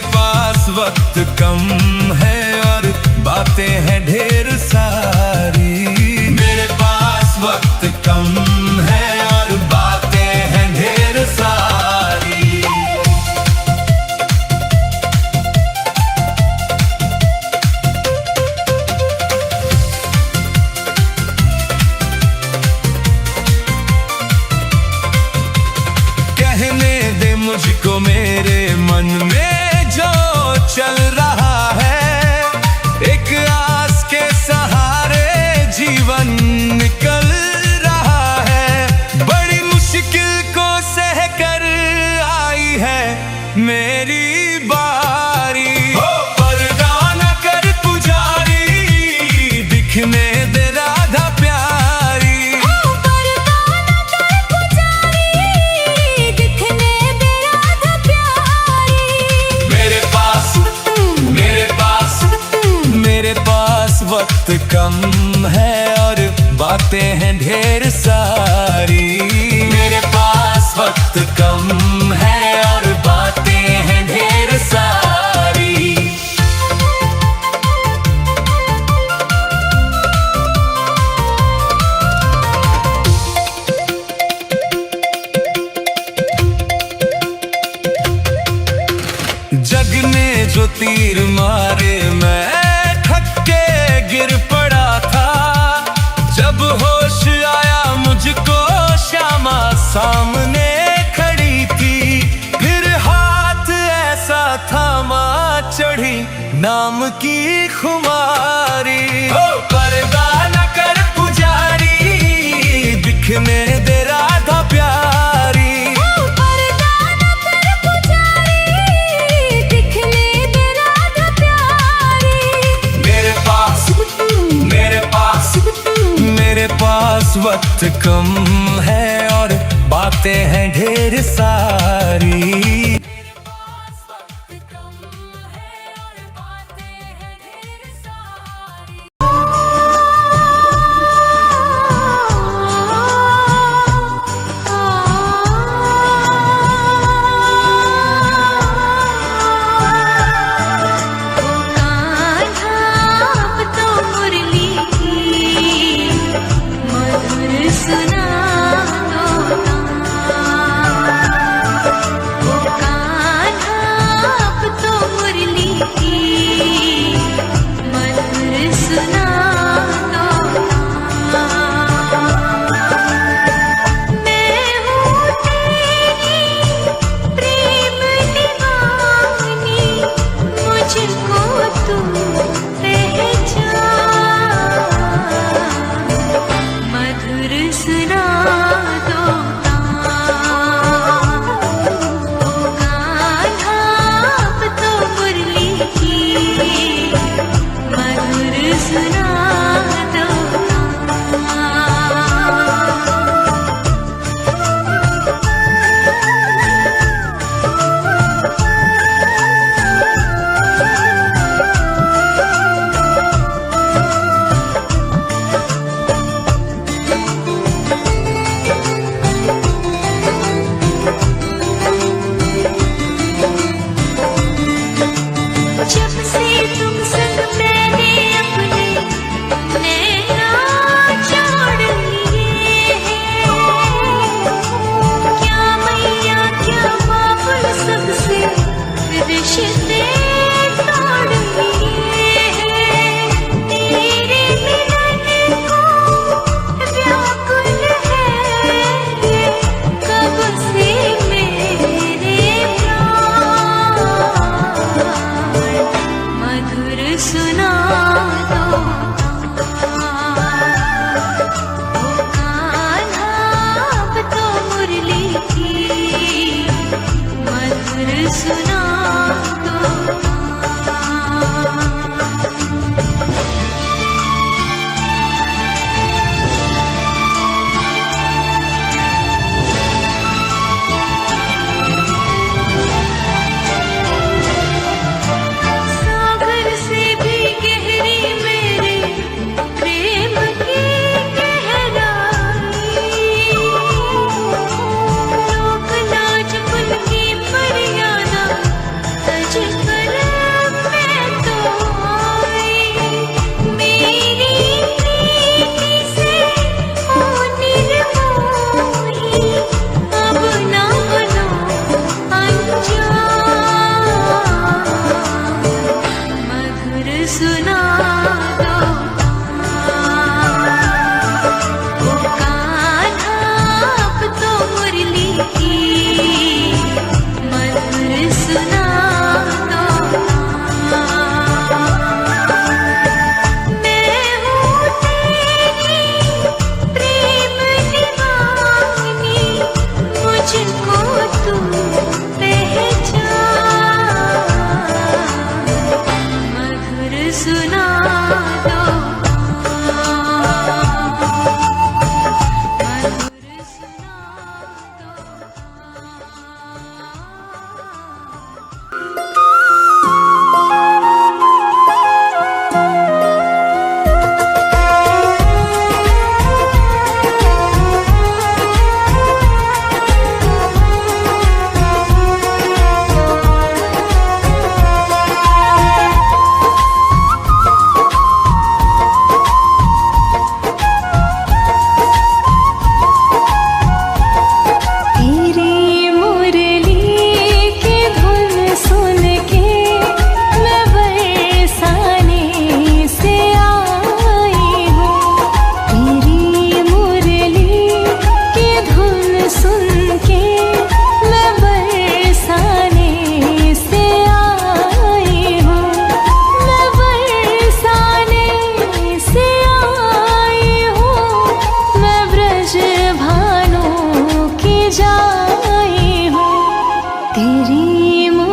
पास वक्त कम है और बातें हैं ढेर सारी। मेरे पास वक्त कम है और बातें हैं ढेर सारी। कहने दे मुझको मेरे मन में जो चल रहा है, एक आस के सहारे जीवन निकल रहा है। बड़ी मुश्किल को सह कर आई है मेरी बारी। पर्दा न कर पुजारी, दिखने दे राधा प्यारी। वक्त कम है और बातें हैं ढेर सारी। मेरे पास वक्त कम है और बातें हैं ढेर सारी। जग ने जो तीर मारे मैं गिर पड़ा था। जब होश आया मुझको श्यामा सामने खड़ी थी। फिर हाथ ऐसा थामा चढ़ी नाम की खुमारी। पर्दा न कर पुजारी, दिखने दे राधा प्यारी। मेरे पास वक्त कम है और बातें हैं ढेर सारी। लोक लाज मुल्की मर्यादा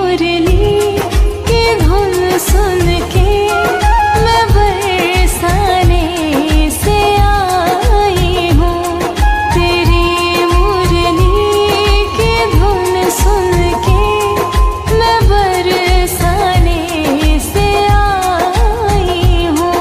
मुरली की धुन सुन के मैं बरसाने से आई हूँ। तेरी मुरली की धुन सुन के मैं बरसाने से आई हूँ।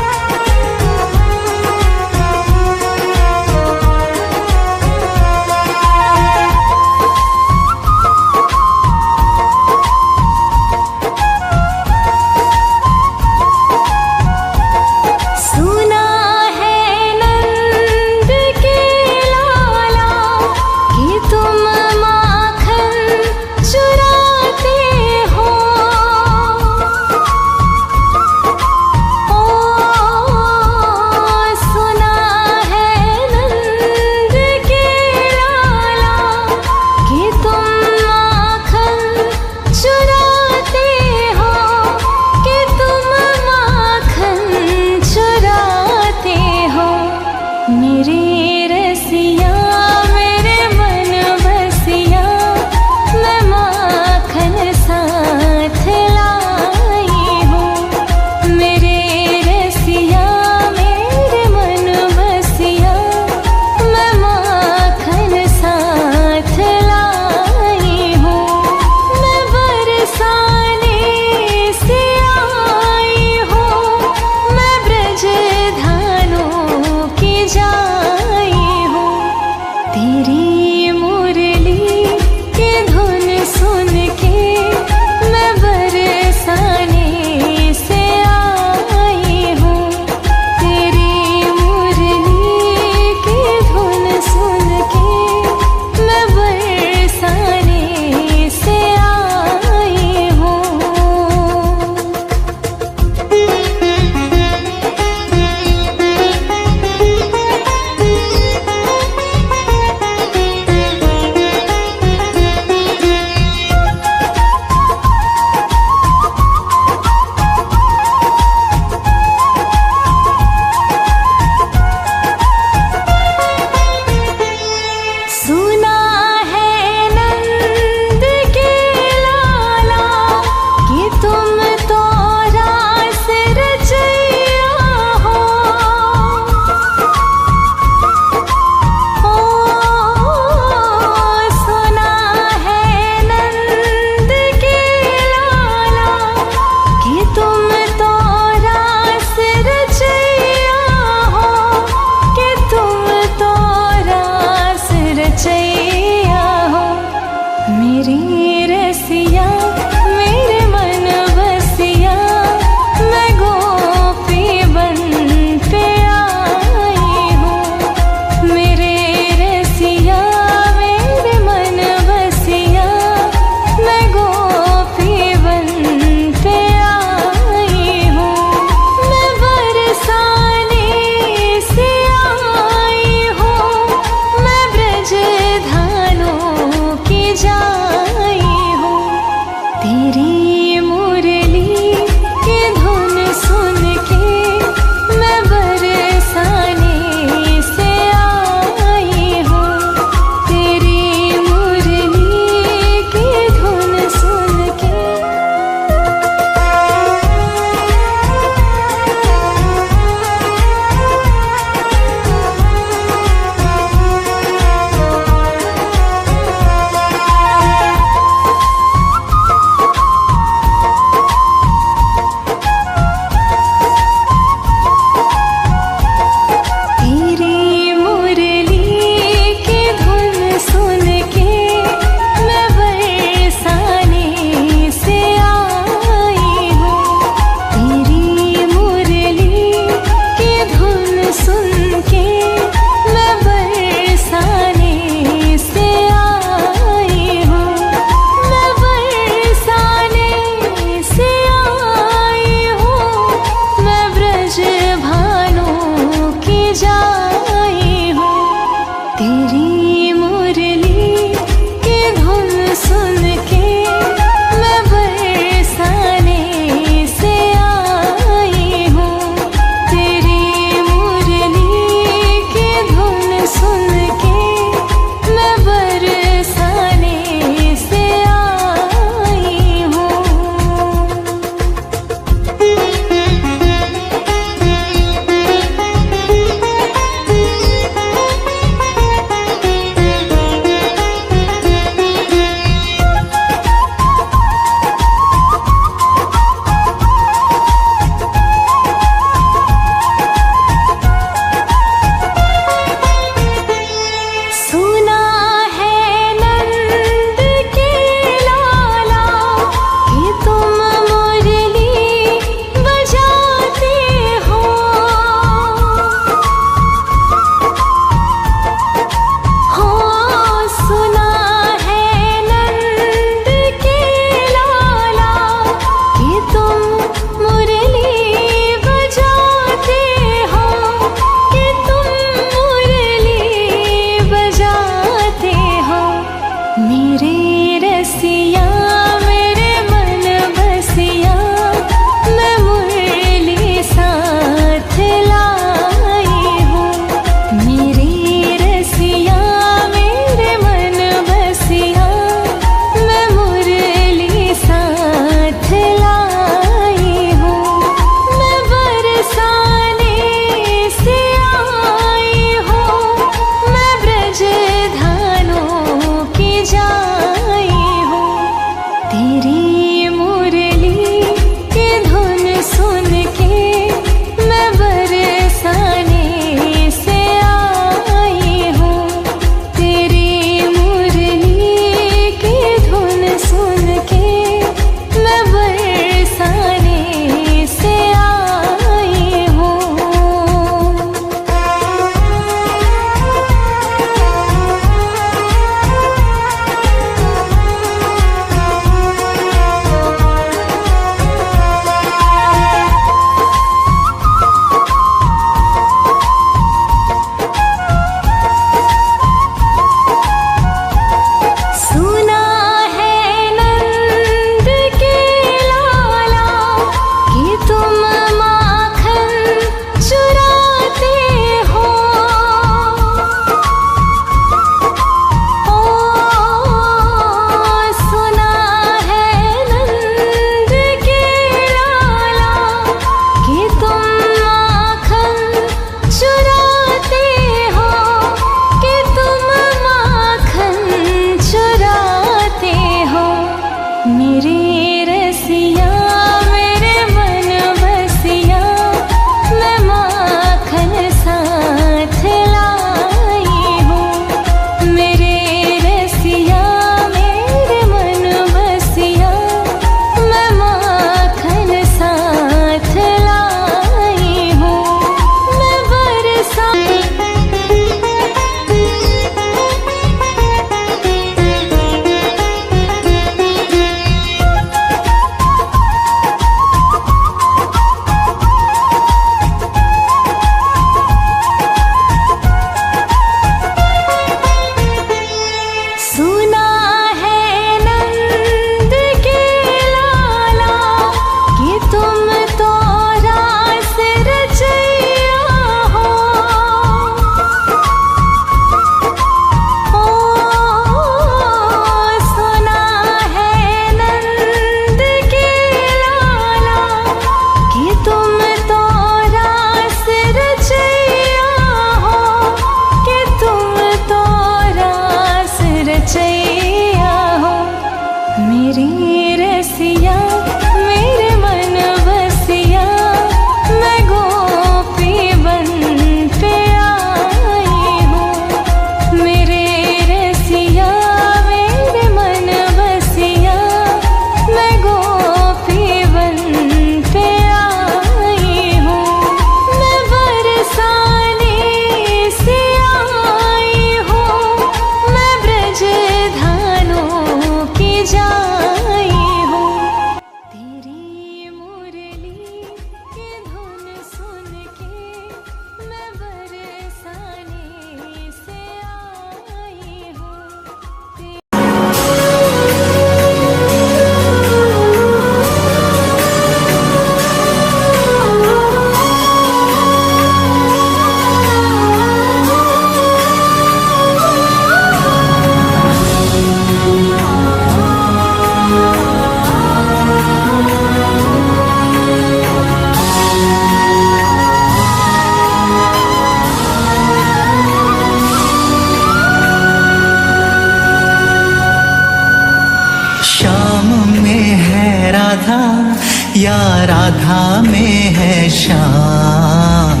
राधा में है श्याम,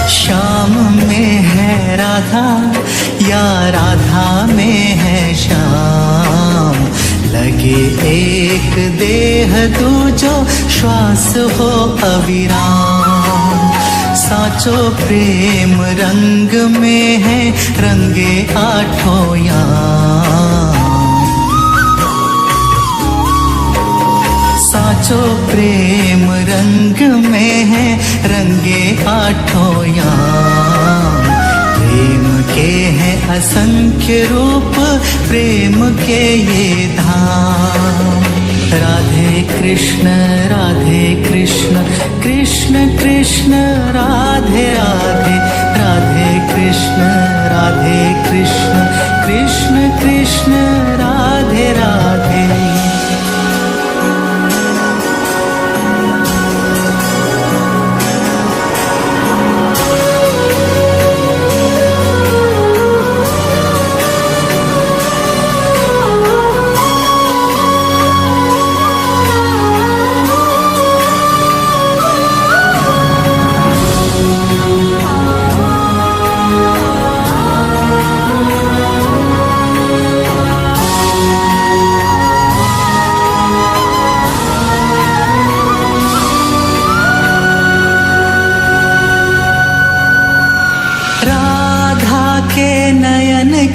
श्याम में है राधा या राधा में है श्याम। लगे एक देह दूजो श्वास हो अविराम। साचो प्रेम रंग में है रंगे आठों याम। साचो प्रेम रंग में है रंगे आठों याम। प्रेम के हैं असंख्य रूप, प्रेम के ये धाम। राधे कृष्ण कृष्ण कृष्ण राधे राधे, राधे कृष्ण कृष्ण कृष्ण राधे राधे।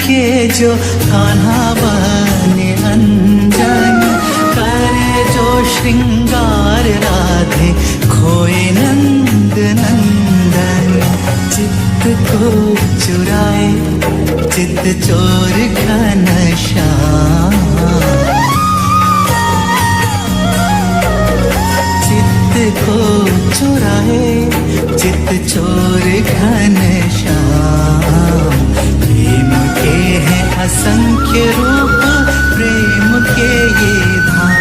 के जो कान्हा बने अंजन, करे जो श्रृंगार राधे खोए नंद नंदन। चित्त को चुराए चित्त चोर घनश्याम, चित्त को चुराए चित्त चोर घनश्याम। प्रेम के हैं असंख्य रूप, प्रेम के ये धाम।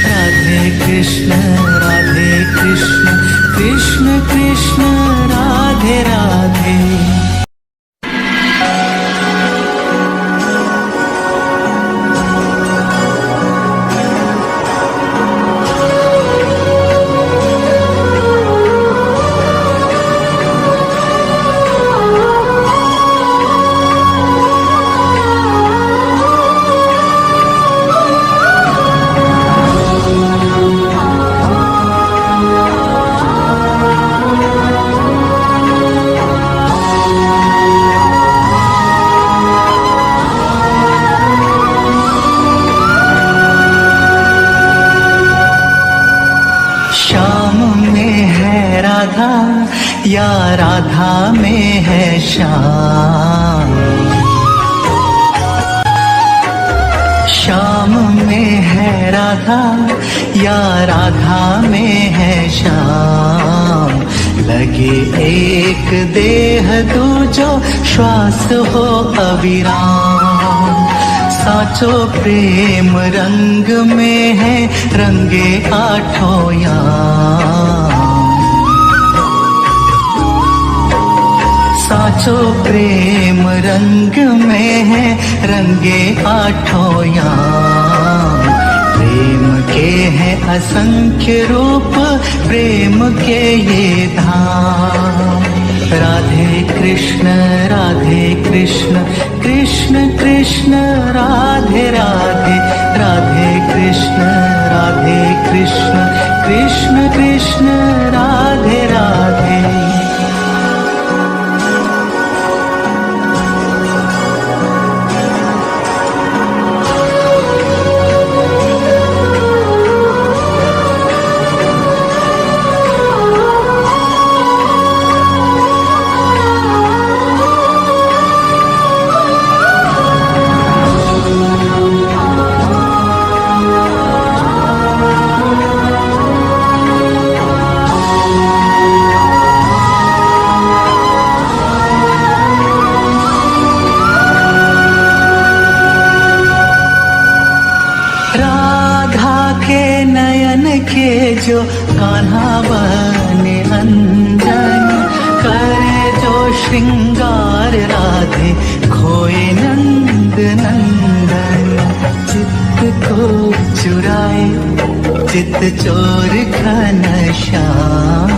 राधे कृष्ण कृष्ण कृष्ण राधे राधे। या राधा में है श्याम, श्याम में है राधा या राधा में है श्याम। लगे एक देह दूजो श्वास हो अविराम। साचो प्रेम रंग में है रंगे आठों याम। साचो प्रेम रंग में है रंगे आठों याम। प्रेम के हैं असंख्य रूप, प्रेम के ये धाम। राधे कृष्ण कृष्ण कृष्ण राधे राधे, राधे कृष्ण कृष्ण कृष्ण राधे राधे। के जो कान्हा बने अंजन, करे जो श्रृंगार राधे खोए नंद नंदन। चित्त को चुराए चित चोर घनश्याम,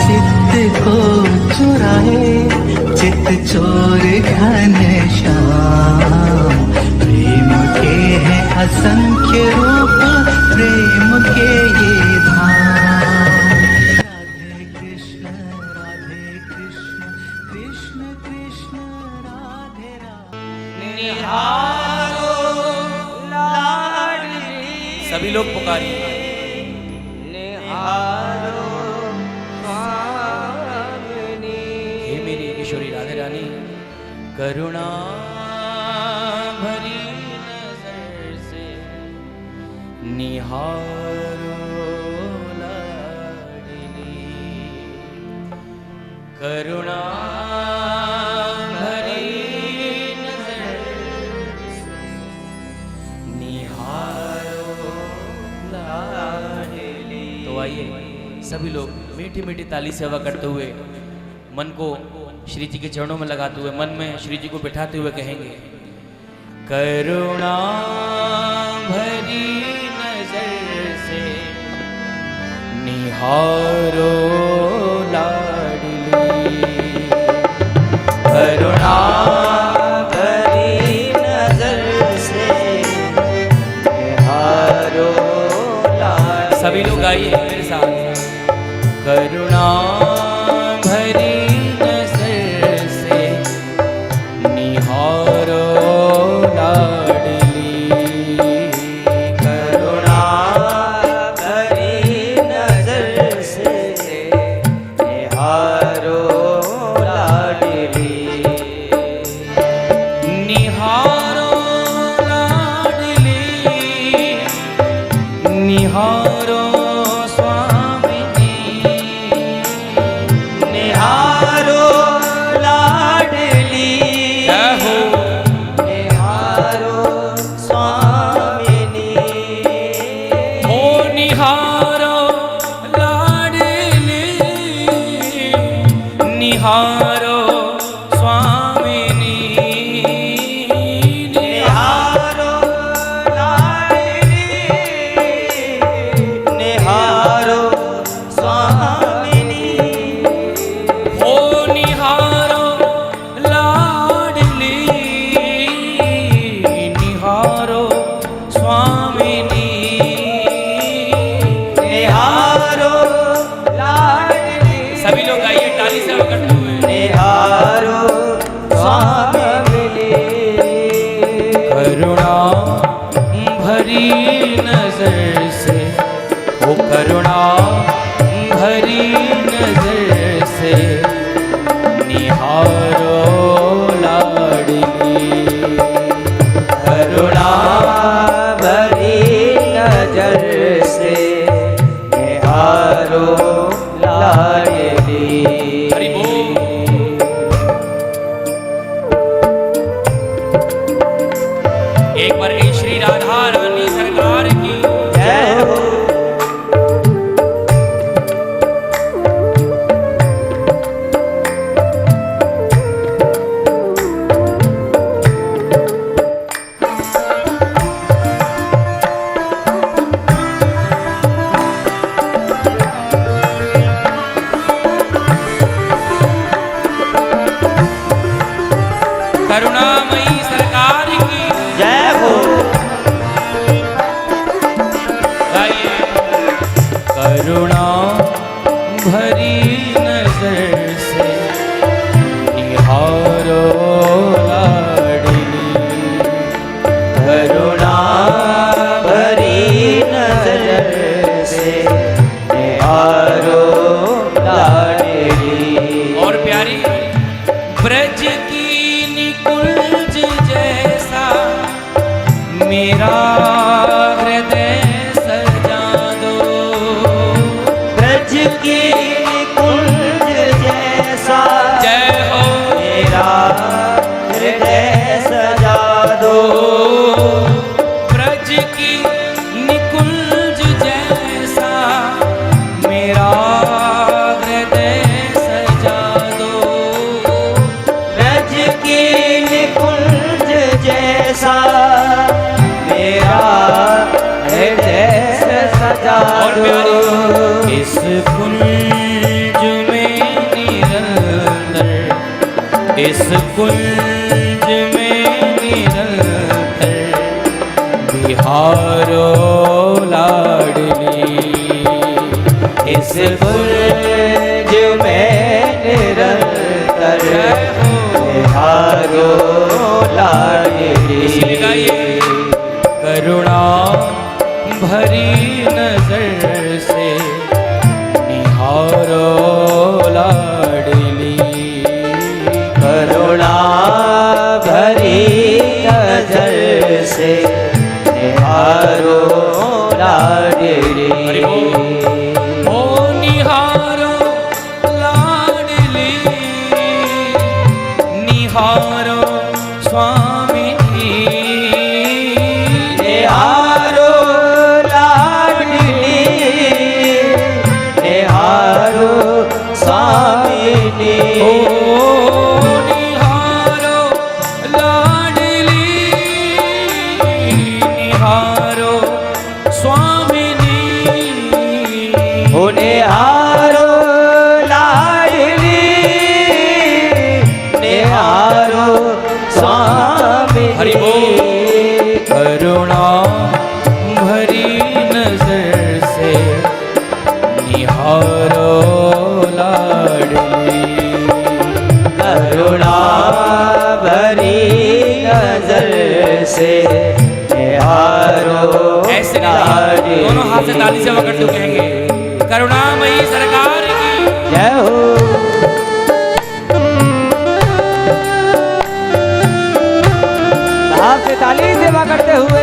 चित को चुराए चित चोर घनश्याम। प्रेम के हैं असंख्य रूप, प्रेम के ये धाम। राधे कृष्ण कृष्ण कृष्ण राधे राधे। सभी लोग पुकारिए। हे मेरी किशोरी राधे रानी, करुणा भरी नजर से निहारो लाडली, करुणा भरी नजर से निहारो लाडली। तो आइए सभी लोग मीठी मीठी ताली सेवा करते हुए मन को श्री जी के चरणों में लगाते हुए, मन में श्री जी को बिठाते हुए कहेंगे, करुणा भरी नजर से निहारो लाडली, करुणा भरी नजर से निहारो लाडली। सभी लोग आइए मेरे साथ, करुणा भरी निहारो स्वामिनी, निहारो लाडली, निहारो स्वामिनी, हो निहारो लाडली, निहारो स्वामिनी, निहारो करुणा भरी नजर से, ओ करुणा भरी नजर से निहारो लाडली, करुणा भरी नजर से निहारो लाडली। हरि बोल। एक बार श्री राधा रानी सरकार की जय हो। करुणामयी सरकार की जय हो। करुणा भरी नजर से निहारो लाडली, करुणा भरी नजर से निहारो लाडली। और प्यारी ब्रज की निकुंज जैसा मेरा हृदय सजा दो, ब्रज की निकुंज जैसा जय हो मेरा हृदय सजा दो, ब्रज की निकुंज जैसा मेरा हृदय सजा दो, ब्रज की निकुंज कुंज में निरंतर बिहारो लाडली। इस कुंज में निरंतर बिहारो लाडली। इसलिए गाइए, करुणा भरी नजर से निहारो लाडली। करुणा भरी नजर से निहारो लाडली। ओ निहारो लाडली, निहारो स्वामी। निहारो लाडली, निहारो स्वामिनी। ओ निहारो लाडली, निहारो स्वामिनी। ओ निहारो लाडली, निहारो स्वामी। हरि बोल। करुणा भरी नजर से निहारो लाडली। करुणा भरी नजर से निहारो ऐसे नहीं, दोनों हाथ से ताली से पकड़ के कहेंगे, करुणामयी सरकार की जय हो। हाथ से ताली सेवा करते हुए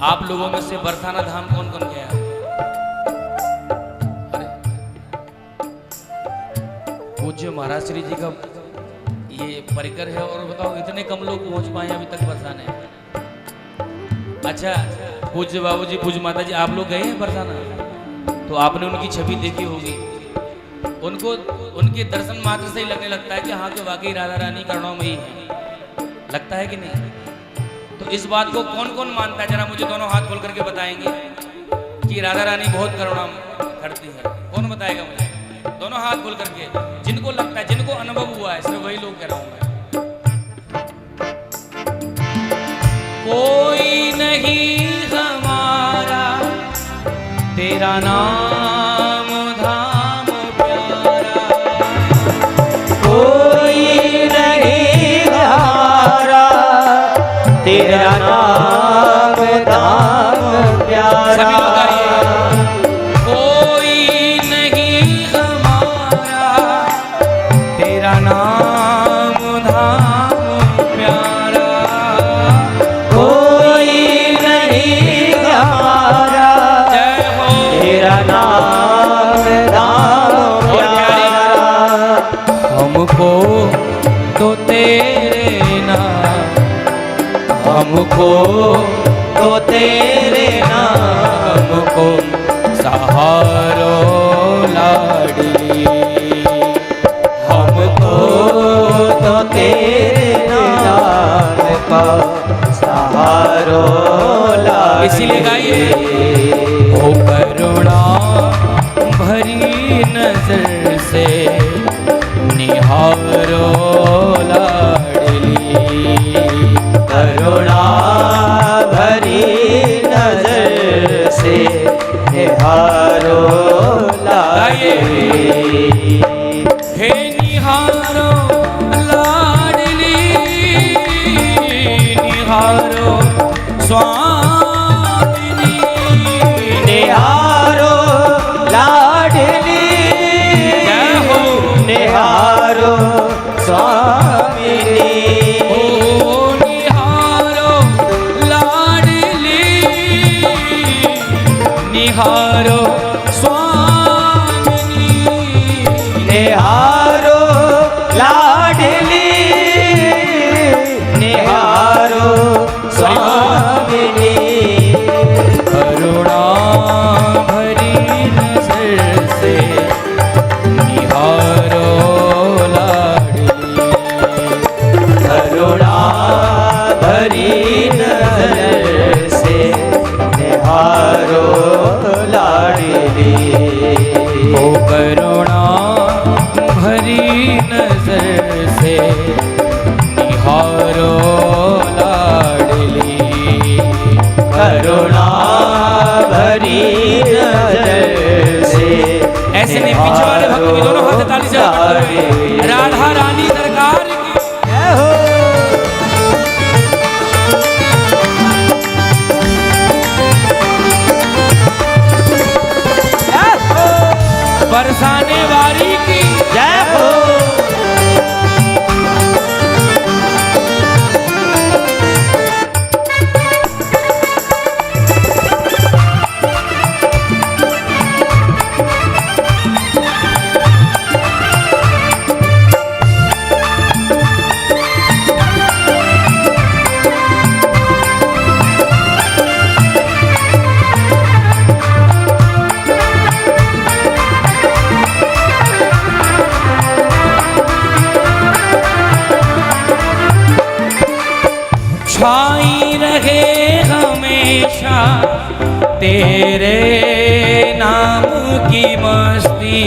आप लोगों में से बरसाना धाम कौन कौन गया? अरे पूज्य महाराज श्री जी का ये परिकर है और बताओ इतने कम लोग पहुंच पाए अभी तक बरसाने। अच्छा पूज्य बाबूजी पूज्य माता जी आप लोग गए हैं बरसाना तो आपने उनकी छवि देखी होगी। उनको उनके दर्शन मात्र से ही लगने लगता है कि हाँ के वाकई राधा रानी करुणामयी है, लगता है कि नहीं? तो इस बात को कौन कौन मानता है जरा मुझे दोनों हाथ खोल करके बताएंगे कि राधा रानी बहुत करुणा करती है? कौन बताएगा मुझे? दोनों हाथ खोल करके जिनको लगता है, जिनको अनुभव हुआ है, सिर्फ वही लोग कह रहा हूं मैं। कोई नहीं हमारा तेरा नाम धाम प्यारा, कोई नहीं हमारा तेरा नाम धाम प्यारा। सभी लोग आइए। कोई नहीं हमारा तेरा नाम धाम प्यारा, कोई नहीं हमारा जय हो तेरा नाम धाम प्यारा। हमको तो तेरे नाम, हमको तो तेरे नाम को सहारो लाडली, हमको तो तेरे नाम का सहारो लाडली। इसीलिए गाइए, ओ करुणा भरी नजर से निहारो लाडली, करुणा भरी नजर से निहारो लाडली। हे निहारो लाडली, निहारो स्वामिनी, निहारो लाडली, स्वामिनी ओ निहारो लाडली निहारो स्वामिनी निहारो लाडली निहारो स्वामिनी करुणा भरी नजर से निहारो लाडली करुणा भरी नजर से निहारो लाडली ओ करुणा भरी नजर से निहारो लाडली करुणा भरी नजर से ऐसे नहीं पीछे वाले भक्त भी दोनों हाथ ताली से करते हुए राधा रानी सरकार की जय हो बरसाने वाली की जय हो छाई रहे हमेशा तेरे नाम की मस्ती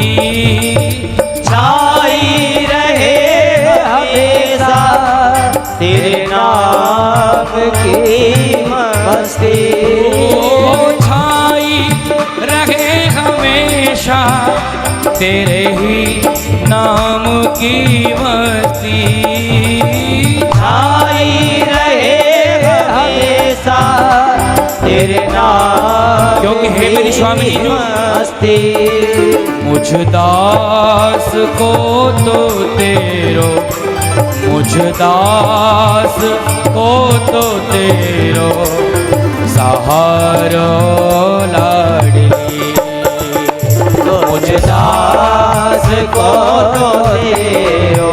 छाई रहे हमेशा तेरे नाम की मस्ती ओ छाई रहे हमेशा तेरे ही नाम की मस्ती छाई रहे हमेशा तेरे नाम क्योंकि हे मेरी स्वामी की मस्ती मुझ दास को तो तेरो मुझ दास को तो तेरो सहारो लाडली मुझ दास को तो तेरो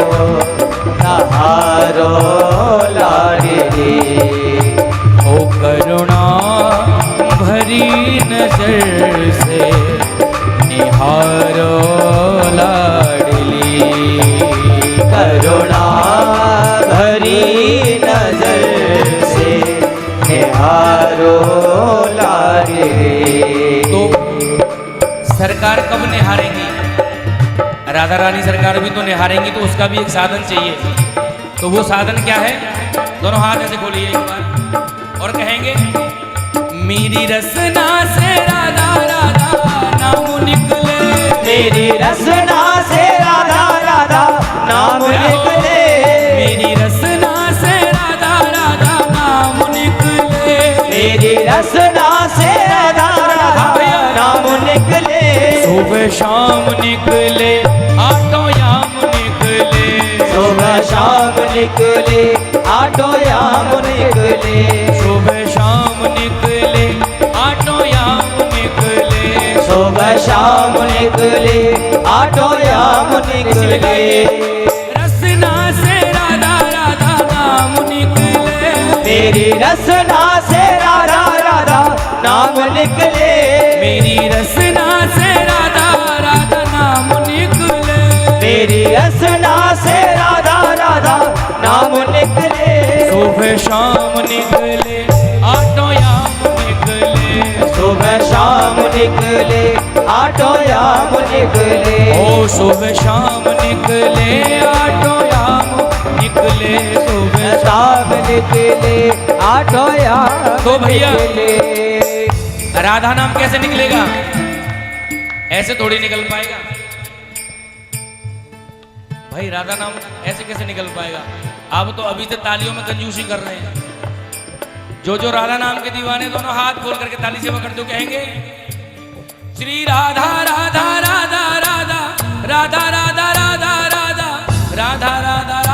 सहारो लाडली ओ करुणा भरी नजर से निहारो लाडली करुणा भरी नजर से निहारो लाडली तो सरकार कब निहारेंगी? राधा रानी सरकार भी तो निहारेंगी, तो उसका भी एक साधन चाहिए। तो वो साधन क्या है? दोनों हाथ ऐसे खोलिए एक बार और कहेंगे मेरी रसना से राधा राधा नाम निकले मेरी रसना से राधा राधा नाम निकले मेरी रसना से राधा राधा नाम निकले मेरी रसना से राधा राधा नाम निकले सुबह शाम निकले आटो याम निकले सुबह शाम निकले आटो याम निकले सुबह शाम निकले आटो याम निकले सुबह शाम निकले आटो याम निकले रसना से राधा राधा नाम निकले मेरी रसना से राधा राधा नाम निकले मेरी रसना से राधा राधा नाम निकले मेरी रसना से राधा राधा नाम निकले सुबह शाम निकले आटो याम निकले सुबह शाम निकले आटो याम निकले ओ सुबह शाम निकले आटो याम निकले सुबह शाम निकले आटो याम तो भैया निकले राधा नाम कैसे निकलेगा? ऐसे थोड़ी निकल पाएगा भाई। राधा नाम ऐसे कैसे निकल पाएगा? आप तो अभी से तालियों में कंजूसी कर रहे हैं। जो राधा नाम के दीवाने दोनों हाथ खोल करके ताली सेवा करते हो कहेंगे श्री राधा राधा राधा राधा राधा राधा राधा राधा राधा राधा राधा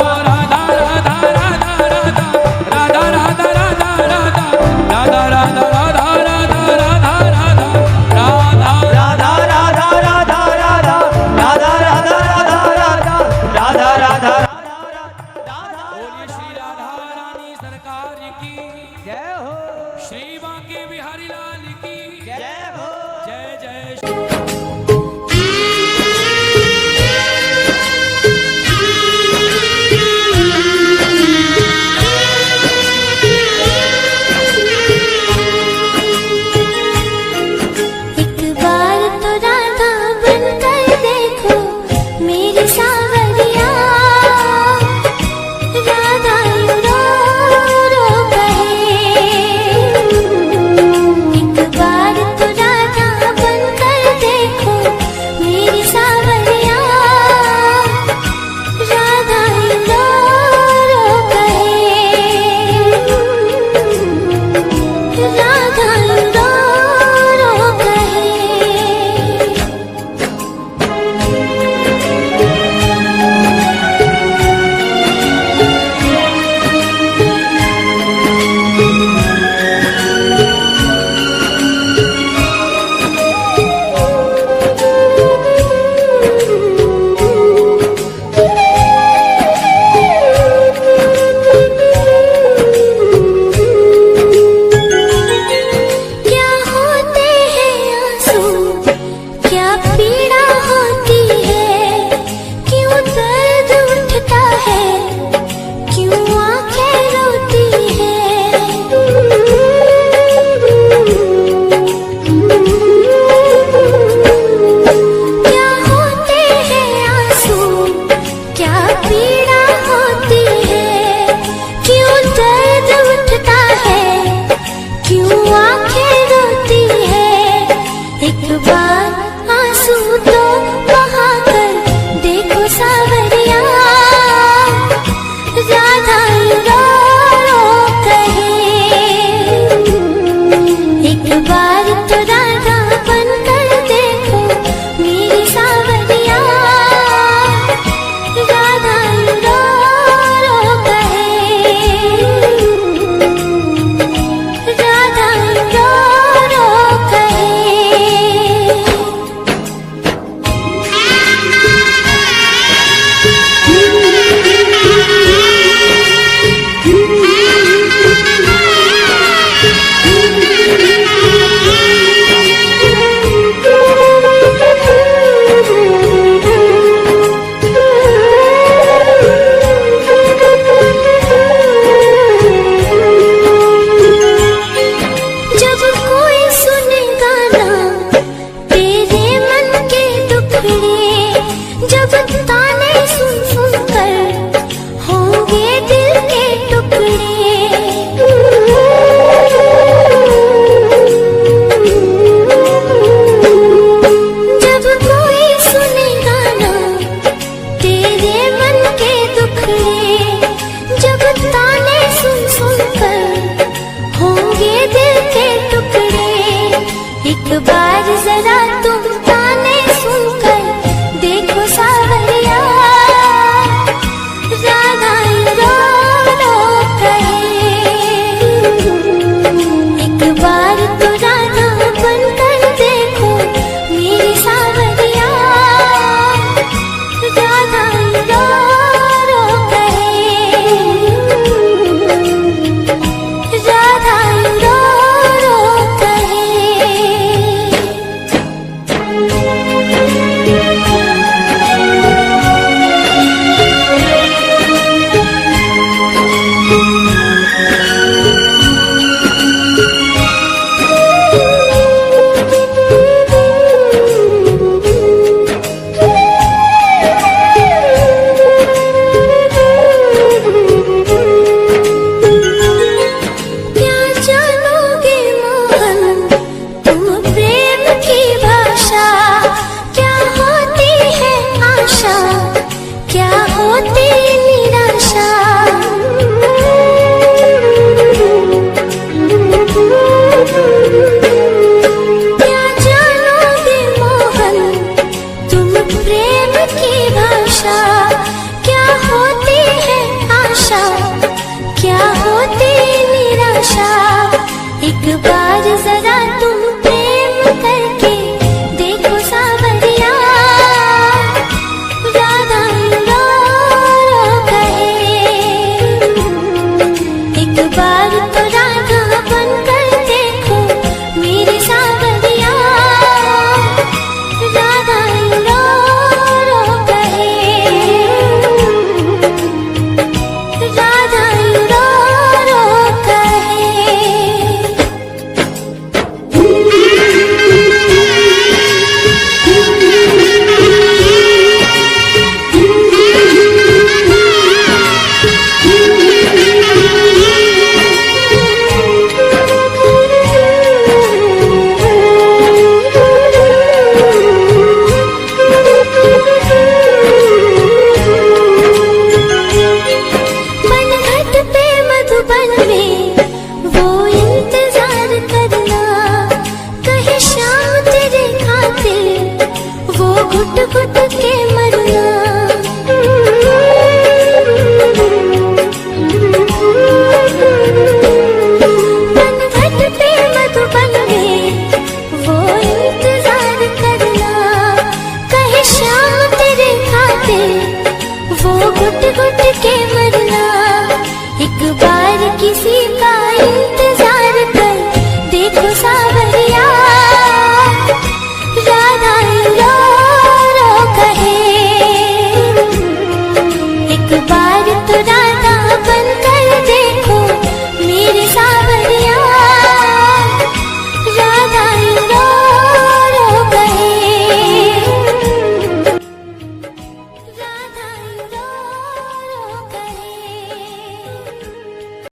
पीड़ा होती है, क्यों दर्द उठता है, क्यों आंखें रोती है। एक बार आंसू तो बहा कर देखो सावरिया, राधा रो रो कहे। एक बार तो राधा बनकर देखो मेरी सावरिया, राधा रो रो कहे, राधा रो रो कहे। जब कोई सुनेगा ना तेरे मन के दुखड़े, जब ताने सुन सुन कर होंगे दिल के टुकड़े। जब कोई सुनेगा ना तेरे मन के दुखड़े, जब ताने सुन सुन कर होंगे दिल के टुकड़े। एक बार जरा तुम ताने सुनकर देखो सावरिया, राधा रो रो कहे। एक बार तो राधा बनकर देखो मेरी सावरिया, राधा रो रो कहे, राधा रो रो कहे। क्या जानोगे मोहन तुम प्रेम की भाषा, क्या होती है आशा, क्या होती निराशा। क्या जानोगे मोहन तुम प्रेम की भाषा, क्या होती है आशा, क्या होती निराशा। एक बार जरा तुम प्रेम करके देखो सावरिया, राधा रो रो कहे। एक बार